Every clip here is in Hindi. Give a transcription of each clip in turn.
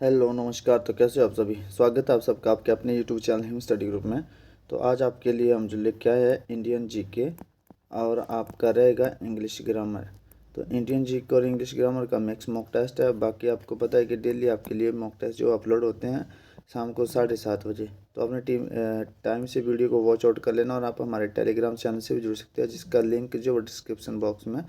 हेलो नमस्कार। तो कैसे हो आप सभी। स्वागत है आप सबका आपके अपने YouTube channel him study group में। तो आज आपके लिए हम जो लेके आए हैं इंडियन जीके और आपका रहेगा इंग्लिश ग्रामर। तो इंडियन जीके और इंग्लिश ग्रामर का मिक्स मॉक टेस्ट है। बाकी आपको पता है कि डेली आपके लिए मॉक टेस्ट जो अपलोड होते हैं शाम को 7:30 बजे। तो अपने टाइम से वीडियो को वॉच आउट कर लेना और आप हमारे टेलीग्राम चैनल से भी जुड़ सकते हैं, जिसका लिंक जो डिस्क्रिप्शन बॉक्स में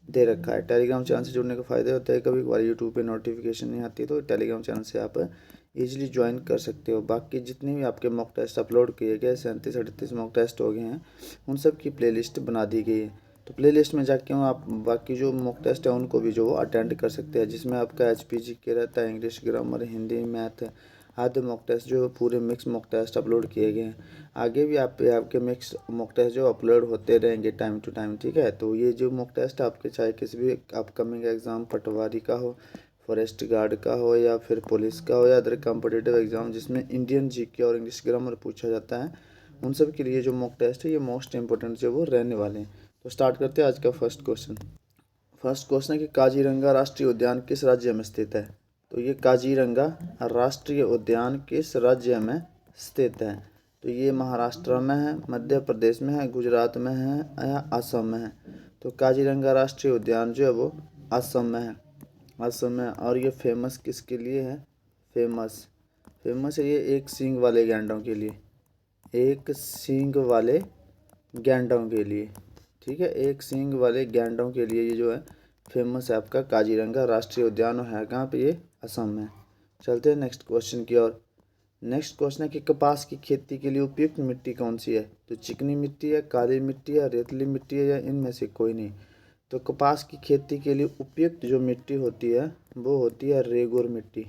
दे रखा है। टेलीग्राम चैनल से जुड़ने के फ़ायदे होते हैं, कभी कभार यूट्यूब पे नोटिफिकेशन नहीं आती तो टेलीग्राम चैनल से आप इजीली ज्वाइन कर सकते हो। बाकी जितने भी आपके मॉक टेस्ट अपलोड किए गए 37-38 मॉक टेस्ट हो गए हैं, उन सब की प्लेलिस्ट बना दी गई है। तो प्लेलिस्ट में जाके आप बाकी जो मॉक टेस्ट है उनको भी जो अटेंड कर सकते हैं, जिसमें आपका HPG के रहता है, इंग्लिश ग्रामर, हिंदी, मैथ आधे मॉक टेस्ट जो पूरे मिक्स मॉक टेस्ट अपलोड किए गए हैं। आगे भी आपके मिक्स मॉक टेस्ट जो अपलोड होते रहेंगे टाइम टू टाइम, ठीक है। तो ये जो मॉक टेस्ट आपके चाहे किसी भी अपकमिंग एग्ज़ाम, पटवारी का हो, फॉरेस्ट गार्ड का हो, या फिर पुलिस का हो, या अदर कॉम्पिटिटिव एग्ज़ाम जिसमें इंडियन जीके और इंग्लिश ग्रामर पूछा जाता है, उन सब के लिए जो मॉक टेस्ट है ये मोस्ट इंपॉर्टेंट जो वो रहने वाले हैं। तो स्टार्ट करते हैं आज का फर्स्ट क्वेश्चन। फर्स्ट क्वेश्चन है कि काजीरंगा राष्ट्रीय उद्यान किस राज्य में स्थित है। तो ये काजीरंगा राष्ट्रीय उद्यान किस राज्य में स्थित है। तो ये महाराष्ट्र में है, मध्य प्रदेश में है, गुजरात में है या असम में है। तो काजीरंगा राष्ट्रीय उद्यान जो है वो असम में है। असम में। और ये फेमस किसके लिए है। फेमस फेमस है ये एक सींग वाले गैंडों के लिए। एक सींग वाले गैंडों के लिए, ठीक है। एक सींग वाले गैंडों के लिए ये जो है फेमस है आपका काजीरंगा राष्ट्रीय उद्यान, और है कहाँ पे, ये असम में। चलते हैं नेक्स्ट क्वेश्चन की ओर। नेक्स्ट क्वेश्चन है कि कपास की खेती के लिए उपयुक्त मिट्टी कौन सी है। तो चिकनी मिट्टी है, काली मिट्टी है, रेतली मिट्टी है, या इनमें से कोई नहीं। तो कपास की खेती के लिए उपयुक्त जो मिट्टी होती है वो होती है रेगुर मिट्टी,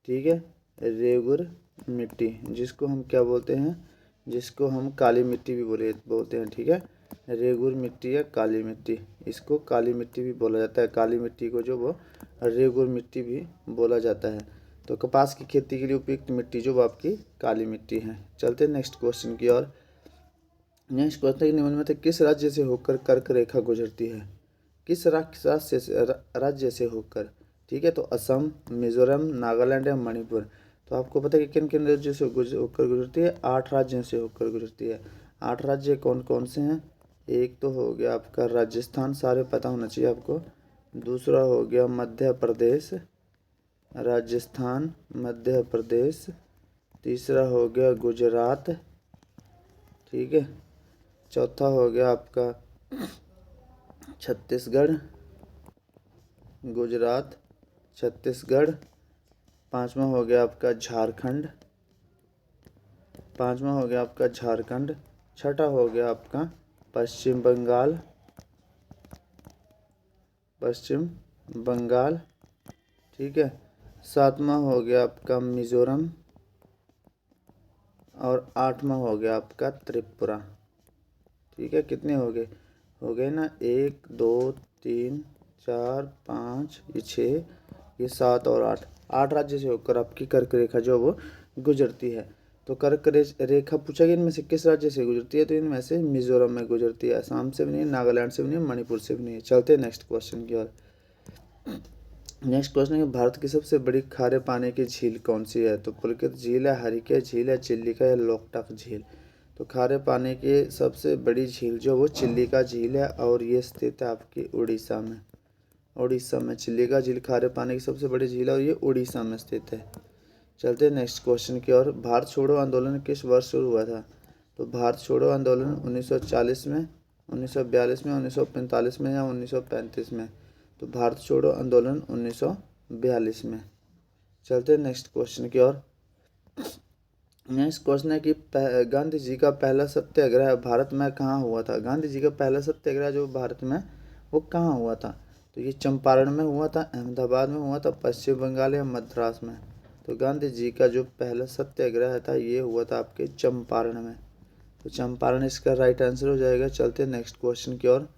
ठीक है। रेगुर मिट्टी, जिसको हम क्या बोलते हैं, जिसको हम काली मिट्टी भी बोलते हैं, ठीक है। रेगुर मिट्टी या काली मिट्टी, इसको काली मिट्टी भी बोला जाता है। काली मिट्टी को जो वो रेगुर मिट्टी भी बोला जाता है। तो कपास की खेती के लिए उपयुक्त मिट्टी जो वो आपकी काली मिट्टी है। चलते हैं नेक्स्ट क्वेश्चन की ओर। नेक्स्ट क्वेश्चन है निम्न में से किस राज्य से होकर कर्क रेखा गुजरती है। किस राज्य से होकर, ठीक है। तो असम, मिजोरम, नागालैंड या मणिपुर। तो आपको पता है कि किन किन राज्यों से होकर गुजरती है। 8 राज्यों से होकर गुजरती है। 8 राज्य कौन कौन से हैं। एक तो हो गया आपका राजस्थान, सारे पता होना चाहिए आपको। दूसरा हो गया मध्य प्रदेश, राजस्थान, मध्य प्रदेश। तीसरा हो गया गुजरात, ठीक है। चौथा हो गया आपका छत्तीसगढ़, गुजरात, छत्तीसगढ़। पांचवा हो गया आपका झारखंड, छठा हो गया आपका पश्चिम बंगाल, ठीक है। सातवां हो गया आपका मिजोरम, और आठवां हो गया आपका त्रिपुरा, ठीक है। कितने हो गए ना, 1 2 3 4 5, ये 6, ये 7 और 8। 8 राज्य से होकर आपकी कर्क रेखा जो वो गुजरती है। तो कर्क रेखा पूछा गया इनमें से किस राज्य से गुजरती है। तो इनमें से मिजोरम में गुजरती है, असम से भी नहीं, नागालैंड से भी नहीं, मणिपुर से भी नहीं है। चलते हैं नेक्स्ट क्वेश्चन की ओर। नेक्स्ट क्वेश्चन है भारत की सबसे बड़ी खारे पानी की झील कौन सी है। तो पुलकित झील है, हरिके झील है, चिल्लिका या लोकटक झील। तो खारे पानी की सबसे बड़ी झील जो वो चिल्लिका झील है, और ये स्थित है आपकी उड़ीसा में। चिल्लिका झील खारे पानी की सबसे बड़ी झील है और ये उड़ीसा में स्थित है। चलते हैं नेक्स्ट क्वेश्चन की ओर। भारत छोड़ो आंदोलन किस वर्ष शुरू हुआ था। तो भारत छोड़ो आंदोलन 1940 में, 1942 में, 1945 में या 1935 में। तो भारत छोड़ो आंदोलन 1942 में। चलते हैं नेक्स्ट क्वेश्चन की ओर। नेक्स्ट क्वेश्चन है कि गांधी जी का पहला सत्याग्रह भारत में कहाँ हुआ था। गांधी जी का पहला सत्याग्रह जो भारत में वो कहाँ हुआ था। तो ये चंपारण में हुआ था, अहमदाबाद में हुआ था, पश्चिम बंगाल या मद्रास में। तो गांधी जी का जो पहला सत्याग्रह था ये हुआ था आपके चंपारण में। तो चंपारण इसका राइट आंसर हो जाएगा। चलते हैं नेक्स्ट क्वेश्चन की ओर।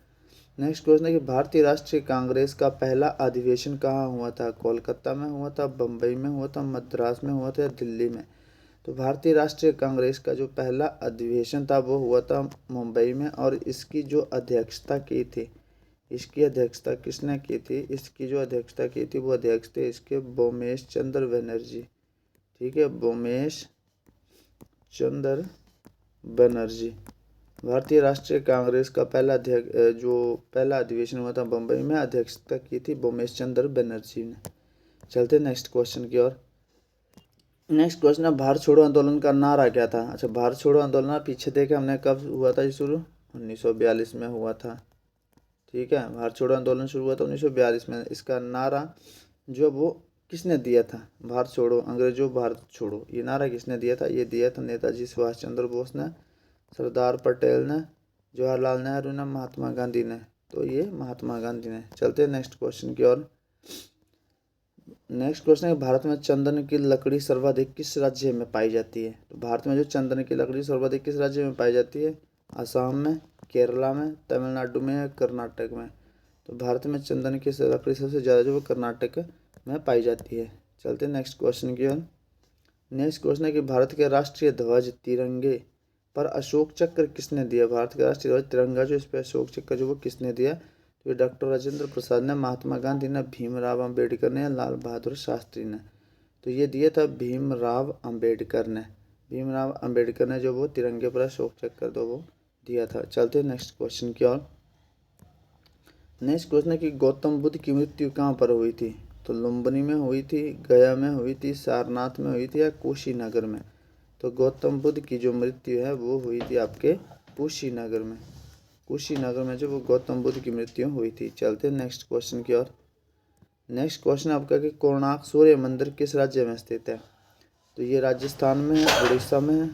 नेक्स्ट क्वेश्चन है कि भारतीय राष्ट्रीय कांग्रेस का पहला अधिवेशन कहाँ हुआ था। कोलकाता में हुआ था, बम्बई में हुआ था, मद्रास में हुआ था या दिल्ली में। तो भारतीय राष्ट्रीय कांग्रेस का जो पहला अधिवेशन था वो हुआ था मुंबई में, और इसकी जो अध्यक्षता की थी इसकी अध्यक्षता किसने की थी? इसकी जो अध्यक्षता की थी वो अध्यक्ष थे इसके बोमेश चंद्र बनर्जी। ठीक है, बोमेश चंद्र बनर्जी। भारतीय राष्ट्रीय कांग्रेस का पहला अधिवेशन हुआ था बम्बई में, अध्यक्षता की थी बोमेश चंद्र बनर्जी ने। चलते नेक्स्ट क्वेश्चन की ओर। नेक्स्ट क्वेश्चन है, भारत छोड़ो आंदोलन का नारा क्या था? अच्छा, भारत छोड़ो आंदोलन पीछे देखे हमने कब हुआ था ये शुरू? 1942 में हुआ था। ठीक है, भारत छोड़ो आंदोलन शुरू हुआ था 1942 में। इसका नारा जो वो किसने दिया था? भारत छोड़ो, अंग्रेजों भारत छोड़ो, ये नारा किसने दिया था? ये दिया था नेताजी सुभाष चंद्र बोस ने, सरदार पटेल ने, जवाहरलाल नेहरू ने, महात्मा गांधी ने। तो ये महात्मा गांधी ने। चलते हैं नेक्स्ट क्वेश्चन की ओर। नेक्स्ट क्वेश्चन है, भारत में चंदन की लकड़ी सर्वाधिक किस राज्य में पाई जाती है? तो भारत में जो चंदन की लकड़ी सर्वाधिक किस राज्य में पाई जाती है? असम में, केरला में, तमिलनाडु में या कर्नाटक में? तो भारत में चंदन की लकड़ी सबसे ज़्यादा जो वो कर्नाटक में पाई जाती है। चलते हैं नेक्स्ट क्वेश्चन की ओर। नेक्स्ट क्वेश्चन है कि भारत के राष्ट्रीय ध्वज तिरंगे पर अशोक चक्र किसने दिया? भारत का राष्ट्रीय ध्वज तिरंगा जो इस पर अशोक चक्र जो वो किसने दिया? तो ये डॉक्टर राजेंद्र प्रसाद ने, महात्मा गांधी ने, भीमराव अंबेडकर ने या लाल बहादुर शास्त्री ने? तो ये दिया था भीमराव अंबेडकर ने। भीमराव अंबेडकर ने जो वो तिरंगे पर अशोक चक्र दो वो दिया था। चलते हैं नेक्स्ट क्वेश्चन की ओर। नेक्स्ट क्वेश्चन है कि गौतम बुद्ध की मृत्यु कहाँ पर हुई थी? तो लुम्बिनी में हुई थी, गया में हुई थी, सारनाथ में हुई थी या कुशीनगर में? तो गौतम बुद्ध की जो मृत्यु है वो हुई थी आपके कुशीनगर में। कुशीनगर में जो वो गौतम बुद्ध की मृत्यु हुई थी। चलते हैं नेक्स्ट क्वेश्चन की ओर। नेक्स्ट क्वेश्चन आपका कि कोणार्क सूर्य मंदिर किस राज्य में स्थित है? तो ये राजस्थान में है, उड़ीसा में है।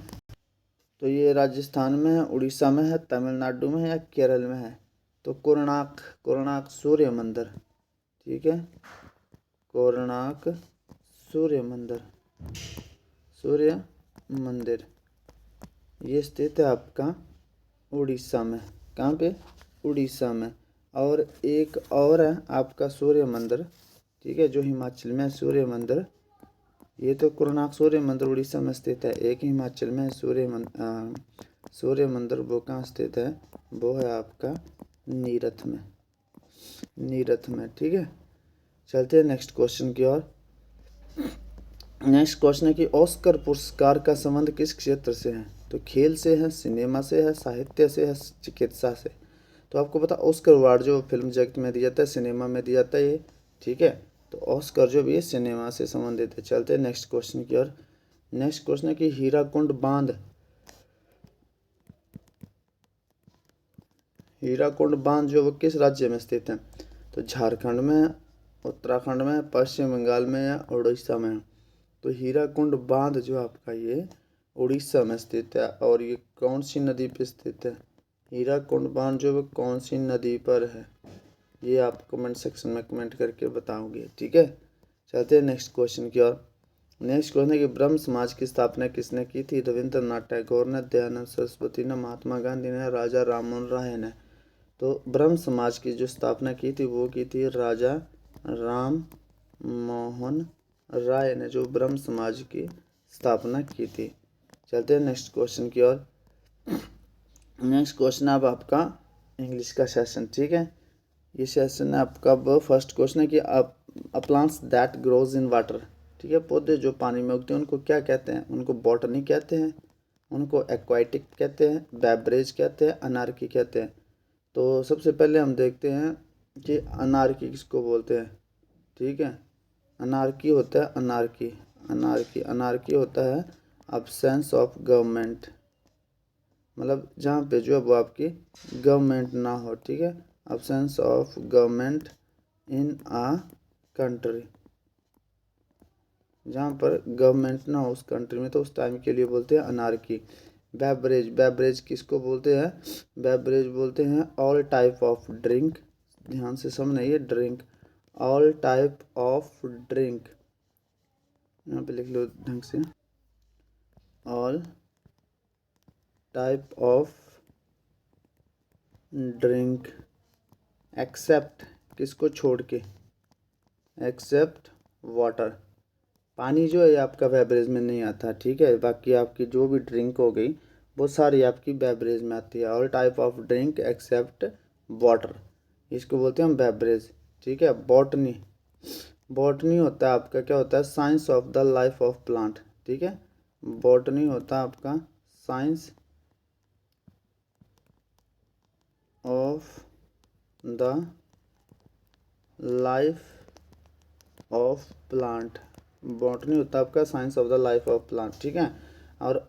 तो ये राजस्थान में है, उड़ीसा में है, तमिलनाडु में है या केरल में है? तो कोणार्क सूर्य मंदिर। ठीक है, कोणार्क सूर्य मंदिर ये स्थित है आपका उड़ीसा में। कहाँ पे? उड़ीसा में। और एक और है आपका सूर्य मंदिर, ठीक है, जो हिमाचल में सूर्य मंदिर। ये तो कोणार्क सूर्य मंदिर उड़ीसा में स्थित है। एक हिमाचल में सूर्य मंदिर वो कहाँ स्थित है? वो है आपका नीरथ में। ठीक है, चलते हैं नेक्स्ट क्वेश्चन की ओर। नेक्स्ट क्वेश्चन है कि ऑस्कर पुरस्कार का संबंध किस क्षेत्र से है? तो खेल से है, सिनेमा से है, साहित्य से है, चिकित्सा से? तो आपको पता ऑस्कर अवार्ड जो फिल्म जगत में दिया जाता है, सिनेमा में दिया जाता है ये। ठीक है, तो ऑस्कर जो भी है सिनेमा से संबंधित है। चलते हैं नेक्स्ट क्वेश्चन की ओर। नेक्स्ट क्वेश्चन है कि हीराकुंड बांध जो वो किस राज्य में स्थित है? तो झारखंड में, उत्तराखंड में, पश्चिम बंगाल में या उड़ीसा में? तो हीराकुंड बांध जो आपका ये उड़ीसा में स्थित है। और ये कौन सी नदी पर स्थित है? हीराकुंड बांध जो वो कौन सी नदी पर है? ये आप कमेंट सेक्शन में कमेंट करके बताओगे। ठीक है, चलते हैं नेक्स्ट क्वेश्चन की ओर। नेक्स्ट क्वेश्चन है कि ब्रह्म समाज की स्थापना किसने की थी? रविंद्रनाथ टैगोर ने, दयानंद सरस्वती ने, महात्मा गांधी ने, राजा राममोहन राय ने? तो ब्रह्म समाज की जो स्थापना की थी वो की थी राजा राम मोहन राय ने, जो ब्रह्म समाज की स्थापना की थी। चलते हैं नेक्स्ट क्वेश्चन की ओर। नेक्स्ट क्वेश्चन अब आपका इंग्लिश का सेशन। ठीक है, ये सेशन है आपका फर्स्ट क्वेश्चन है कि plants that grows in water. ठीक है, पौधे जो पानी में उगते हैं उनको क्या कहते हैं? उनको बॉटनी कहते हैं, उनको एक्वाटिक कहते हैं, बेवरेज कहते हैं, अनार्की कहते हैं। तो सबसे पहले हम देखते हैं कि अनार्की किसको बोलते हैं। ठीक है, अनार्की होता है अनार्की होता है अब्सेंस ऑफ गवर्नमेंट, मतलब जहाँ पे जो है वो आपकी गवर्नमेंट ना हो। ठीक है, absence of government in a country, जहाँ पर गवर्नमेंट ना हो उस कंट्री में, तो उस टाइम के लिए बोलते हैं अनार्की। बेवरेज किसको बोलते हैं? बेवरेज बोलते हैं ऑल टाइप ऑफ ड्रिंक, ध्यान से समझना ये drink, all type of drink, यहाँ पे लिख लो ढंग से, all type of drink except, किसको छोड़ के? Except water. पानी जो है आपका बेवरेज में नहीं आता। ठीक है, बाकी आपकी जो भी ड्रिंक हो गई वो सारी आपकी बेवरेज में आती है। All type of drink except water. इसको बोलते हैं हम बेवरेज। ठीक है। बॉटनी, बॉटनी होता है आपका क्या होता है, science of the life of plant. ठीक है। बॉटनी होता है आपका science of the life of plant. Botany होता है आपका science of the life of plant. ठीक है। और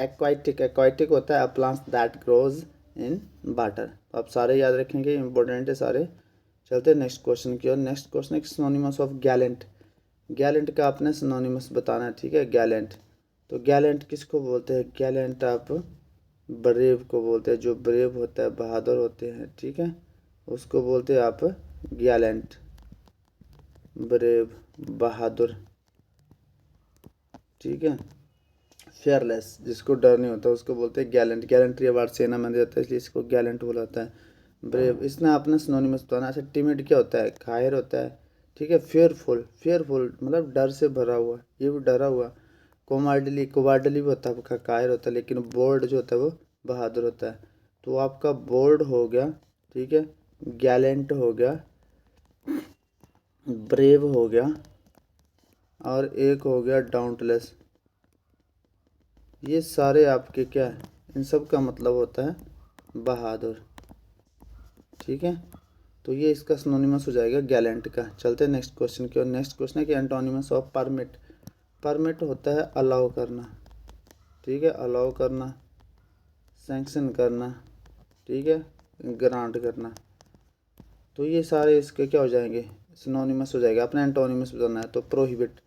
एक्वाइटिक, एक्वाइटिक होता है a plants that grows in water. तो आप सारे याद रखेंगे, इंपॉर्टेंट है सारे। चलते हैं नेक्स्ट क्वेश्चन की ओर। नेक्स्ट क्वेश्चन है सिनोनिमस ऑफ गैलेंट। गैलेंट का आपने सिनोनिमस बताना है। ठीक है। गैलेंट, तो गैलेंट किसको बोलते हैं, गैलेंट आप ब्रेव को बोलते हैं। जो ब्रेव होता है, बहादुर होते हैं, ठीक है, उसको बोलते हैं आप गैलेंट, ब्रेव, बहादुर। ठीक है। फेयरलेस, जिसको डर नहीं होता उसको बोलते हैं गैलेंट। गैलेंट्री अवार्ड सेना में जाता है, इसलिए इसको गैलेंट बोला जाता है। ब्रेव, इसने आपने सिनोनिमस बताना। अच्छा, टिमिड क्या होता है, कायर होता है। ठीक है। फेयरफुल, फेयरफुल मतलब डर से भरा हुआ, ये भी डरा हुआ। कोमार्डली, कोवार्डली भी होता है आपका, कायर होता है। लेकिन बोल्ड जो होता है वो बहादुर होता है। तो आपका बोल्ड हो गया, ठीक है, गैलेंट हो गया, ब्रेव हो गया, और एक हो गया डाउंटलेस। ये सारे आपके क्या है, इन सब का मतलब होता है बहादुर। ठीक है। तो ये इसका सिनोनिमस हो जाएगा गैलेंट का। चलते हैं नेक्स्ट क्वेश्चन की और। नेक्स्ट क्वेश्चन है कि एंटोनिमस ऑफ परमिट। परमिट होता है अलाउ करना। ठीक है। अलाउ करना, सैंक्शन करना, ठीक है, ग्रांट करना। तो ये सारे इसके क्या हो जाएंगे, सिनोनिमस हो जाएगा। अपने एंटोनिमस बताना है। तो प्रोहिबिट,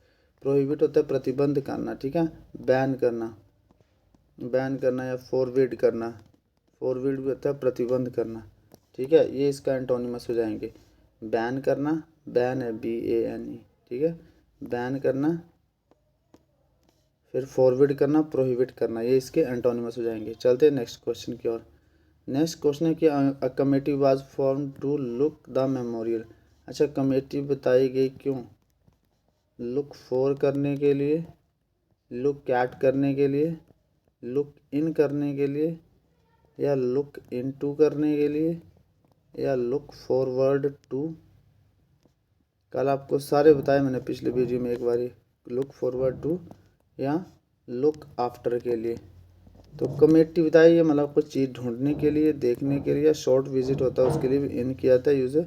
प्रोहिबिट होता है प्रतिबंध करना। ठीक है। बैन करना, बैन करना, या फॉरबिड करना। फॉरबिड भी होता है प्रतिबंध करना। ठीक है। ये इसका एंटोनिमस हो जाएंगे। बैन करना, बैन है BANE। ठीक है। बैन करना, फिर फॉरबिड करना, प्रोहिबिट करना, ये इसके एंटोनिमस हो जाएंगे। चलते हैं नेक्स्ट क्वेश्चन की ओर। नेक्स्ट क्वेश्चन है कि a committee was form to look the memorial. अच्छा, कमेटी बताई गई क्यों, लुक फॉर करने के लिए, लुक कैट करने के लिए, लुक इन करने के लिए, या लुक इनटू करने के लिए, या लुक फॉरवर्ड टू। कल आपको सारे बताए मैंने पिछले वीडियो में एक बारी, लुक फॉरवर्ड टू या लुक आफ्टर के लिए। तो कमेटी बताई है मतलब कुछ चीज़ ढूंढने के लिए, देखने के लिए। शॉर्ट विजिट होता है उसके लिए भी इन किया जाता है यूज़।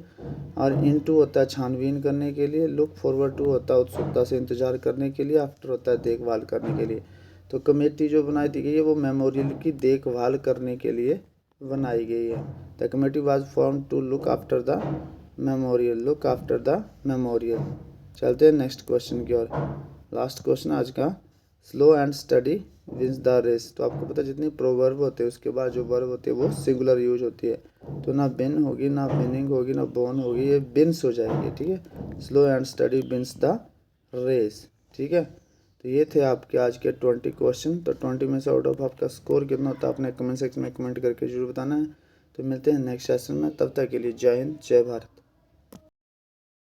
और इनटू होता है छानबीन करने के लिए। लुक फॉरवर्ड टू होता है उत्सुकता से इंतजार करने के लिए। आफ्टर होता है देखभाल करने के लिए। तो कमेटी जो बनाई दी गई है वो मेमोरियल की देखभाल करने के लिए बनाई गई है। The committee was form to look after the memorial, look after the memorial. चलते हैं नेक्स्ट क्वेश्चन की ओर। लास्ट क्वेश्चन आज का, slow and steady wins the race. तो आपको पता है जितने प्रोवर्ब होते हैं उसके बाद जो वर्ब होती है वो सिंगुलर यूज होती है। तो ना बिन होगी, ना बिनिंग होगी, ना बोन होगी, ये बिन्स हो जाएगी। ठीक है। Slow and steady wins the race. ठीक है। तो ये थे आपके आज के 20 क्वेश्चन। तो 20 में से आउट ऑफ आपका स्कोर कितना होता है अपने कमेंट सेक्शन में कमेंट करके जरूर बताना है। तो मिलते हैं नेक्स्ट सेशन में, तब तक के लिए जय हिंद, जय भारत।